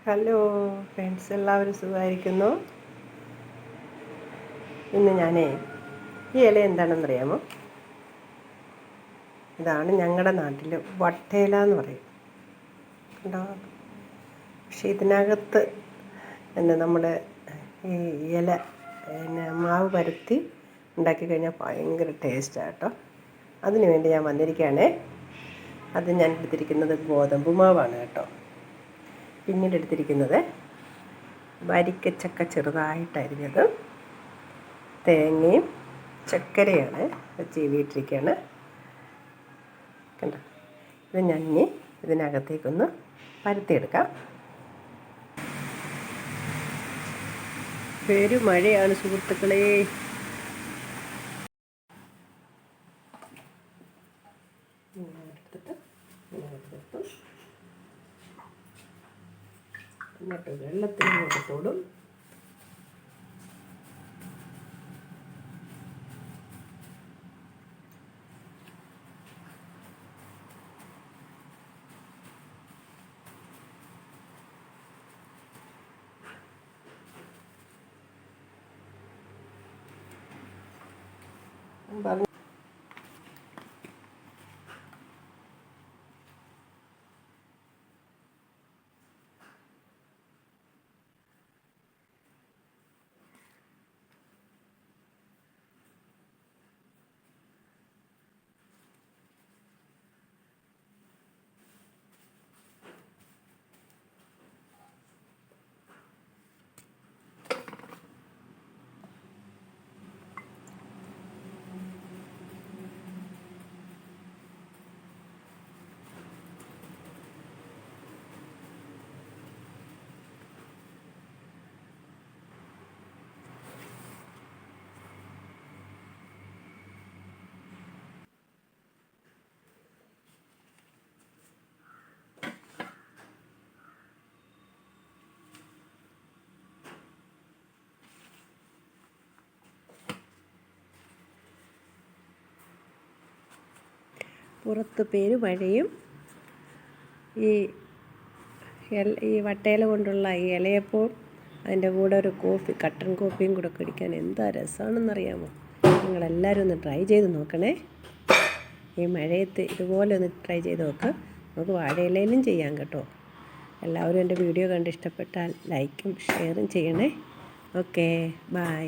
Hello friends, എല്ലാവരും സുഖമായിരിക്കുന്നു. ഇന്ന് ഞാനേ ഈ ഇല എന്താണെന്നറിയാമോ? ഇതാണ് ഞങ്ങളുടെ നാട്ടിൽ വട്ടയില എന്ന് പറയും. കണ്ടോ? പക്ഷേ ഇതിനകത്ത് നമ്മുടെ ഈ ഇല മാവ് പരത്തി ഉണ്ടാക്കി കഴിഞ്ഞാൽ ഭയങ്കര ടേസ്റ്റാണ് കേട്ടോ. അതിന് വേണ്ടി ഞാൻ വന്നിരിക്കുകയാണേ. അത് ഞാൻ എടുത്തിരിക്കുന്നത് ഗോതമ്പ് മാവാണ് കേട്ടോ. പിന്നീട് എടുത്തിരിക്കുന്നത് വരിക്കച്ചക്ക ചെറുതായിട്ടരിഞ്ഞത്, തേങ്ങയും ചക്കരയാണ് ചീവിയിട്ടിരിക്കുകയാണ്. കണ്ടോ? ഇത് ഞാൻ ഇനി ഇതിനകത്തേക്കൊന്ന് പരത്തിയെടുക്കാം. മഴയാണ് സുഹൃത്തുക്കളെ. എന്നിട്ട് വെള്ളത്തിലോട്ട് തൊടും. പുറത്ത് പേര് മഴയും ഈ വട്ടയില കൊണ്ടുള്ള ഈ ഇലയപ്പോൾ അതിൻ്റെ കൂടെ ഒരു കോഫി, കട്ടൻ കോഫിയും കൂടെ കുടിക്കാൻ എന്താ രസമാണെന്നറിയാമോ? നിങ്ങളെല്ലാവരും ഒന്ന് ട്രൈ ചെയ്ത് നോക്കണേ. ഈ മഴയത്ത് ഇതുപോലെ ഒന്ന് ട്രൈ ചെയ്ത് നോക്കാം. നമുക്ക് വാഴയിലയിലും ചെയ്യാം കേട്ടോ. എല്ലാവരും എൻ്റെ വീഡിയോ കണ്ട് ഇഷ്ടപ്പെട്ടാൽ ലൈക്കും ഷെയറും ചെയ്യണേ. Okay, by.